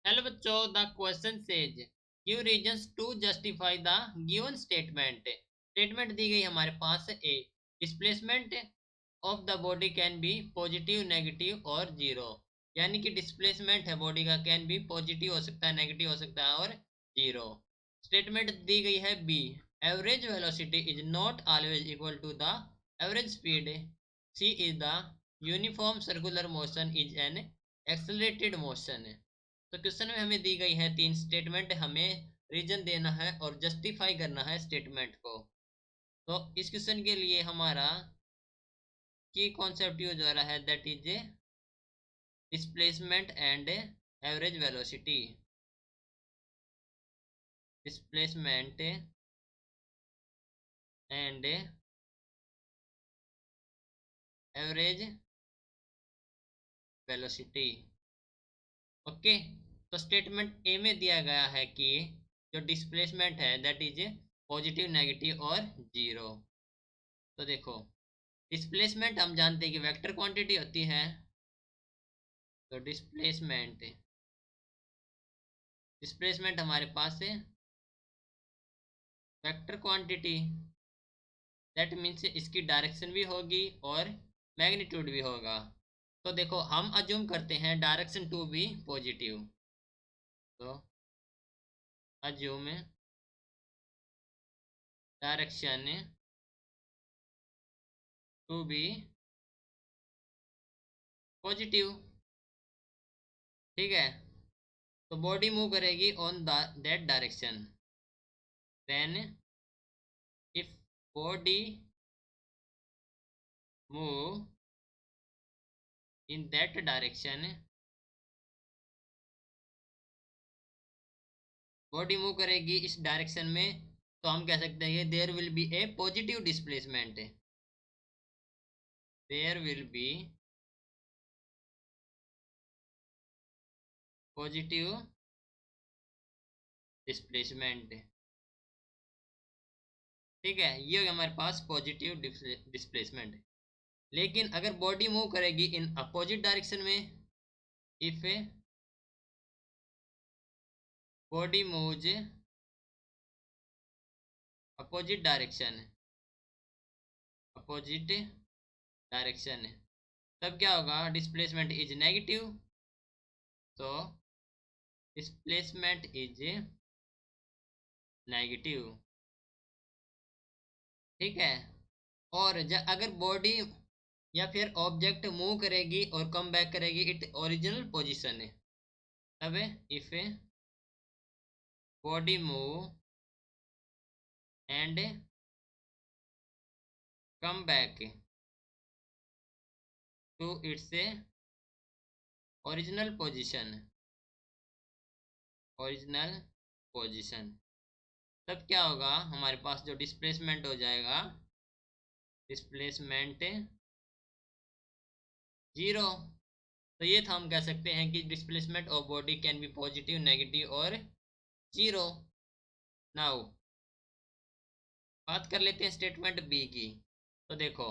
Hello बच्चों, the question says give reasons to justify the given statement. Statement दी गई हमारे पास a displacement of the body can be positive, negative और zero. यानी कि डिस्प्लेसमेंट है बॉडी का कैन बी पॉजिटिव हो सकता है, नेगेटिव हो सकता है और जीरो। स्टेटमेंट दी गई है B average velocity is not always equal to the average speed. C is the uniform circular motion is an accelerated motion. तो क्वेश्चन में हमें दी गई है तीन स्टेटमेंट, हमें रीजन देना है और जस्टिफाई करना है स्टेटमेंट को। तो इस क्वेश्चन के लिए हमारा की कॉन्सेप्ट यूज हो रहा है, that is displacement and average velocity. Displacement and average velocity. Okay, तो स्टेटमेंट ए में दिया गया है कि जो डिस्प्लेसमेंट है दैट इज पॉजिटिव, नेगेटिव और जीरो। तो देखो, डिस्प्लेसमेंट हम जानते हैं कि वेक्टर क्वांटिटी होती है। तो डिस्प्लेसमेंट डिस्प्लेसमेंट हमारे पास है वेक्टर क्वांटिटी, दैट मीन्स इसकी डायरेक्शन भी होगी और मैग्नीट्यूड भी होगा। तो देखो, हम अज्यूम करते हैं डायरेक्शन टू बी पॉजिटिव। तो assume direction to be positive. ठीक है, तो बॉडी मूव करेगी on that direction. Then if body move in that direction, body move करेगी इस डायरेक्शन में, तो हम कह सकते हैं there will be a positive displacement. There will be positive displacement. ठीक है, ये हो गया हमारे पास पॉजिटिव डिस्प्लेसमेंट। लेकिन अगर बॉडी मूव करेगी इन अपोजिट डायरेक्शन में, if body moves opposite direction, opposite direction, तब क्या होगा? Displacement is negative. तो डिस्प्लेसमेंट इज नेगेटिव। ठीक है, और अगर बॉडी या फिर ऑब्जेक्ट मूव करेगी और कम बैक करेगी इट ओरिजिनल पोजीशन है, तब if body move and come back to its original position, original position, तब क्या होगा? हमारे पास जो डिस्प्लेसमेंट हो जाएगा, डिस्प्लेसमेंट जीरो। तो ये था, हम कह सकते हैं कि displacement of body can be positive, negative और जीरो। नाउ बात कर लेते हैं स्टेटमेंट बी की। तो देखो,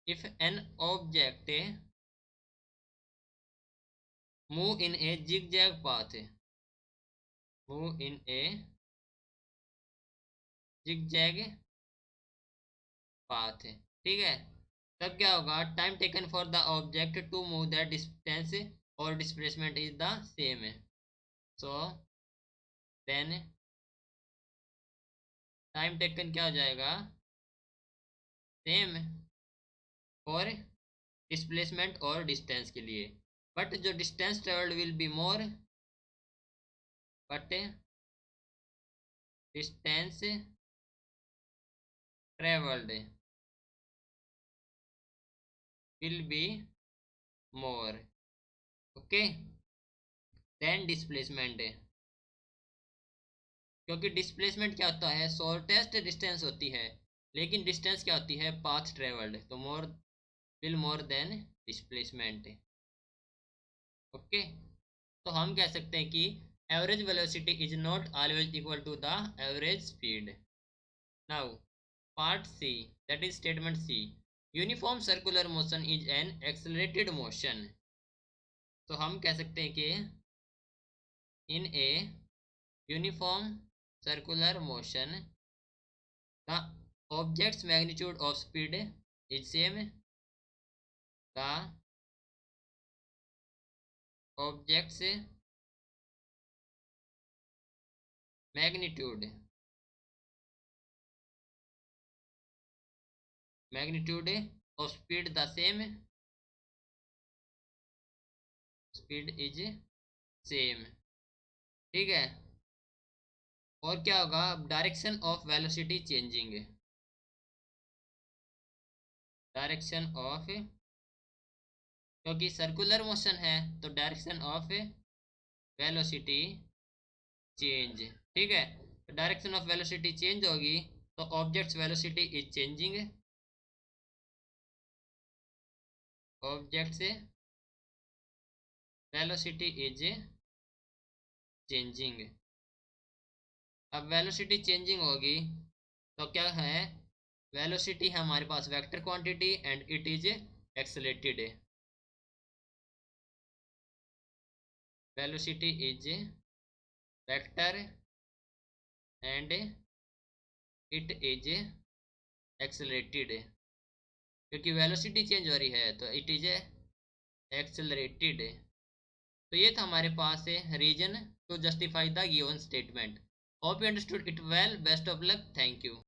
if an object move in a zigzag path, move in a zigzag path, ठीक है, तब क्या होगा? Time taken for the object to move that distance और displacement is the same. So then time taken क्या हो जाएगा? सेम और डिस्प्लेसमेंट और डिस्टेंस के लिए, बट जो distance travelled will be more, but distance travelled will be more. Okay, then displacement, क्योंकि डिस्प्लेसमेंट क्या होता है? शॉर्टेस्ट डिस्टेंस होती है, लेकिन डिस्टेंस क्या होती है? पाथ ट्रेवल्ड, तो more will more than displacement. Okay, तो हम कह सकते हैं कि average velocity is not always equal to the average speed. Now part C, that is statement C, uniform circular motion is an accelerated motion. तो हम कह सकते हैं कि in a uniform circular motion the object's magnitude of speed is same. The object's magnitude of speed the same, speed is same. ठीक है, और क्या होगा, direction of velocity changing, direction of, क्योंकि सर्कुलर मोशन है तो डायरेक्शन ऑफ वेलोसिटी चेंज। ठीक है, तो डायरेक्शन ऑफ वेलोसिटी चेंज होगी तो object's velocity is changing, object's velocity is changing. अब वेलोसिटी चेंजिंग होगी तो क्या है, वेलोसिटी है हमारे पास vector quantity and it is accelerated, velocity is vector and it is accelerated, क्योंकि वेलोसिटी चेंज हो रही है तो इट इज एक्सेलरेटेड। तो ये था हमारे पास है reason to justify the given statement. Hope you understood it well, best of luck, thank you.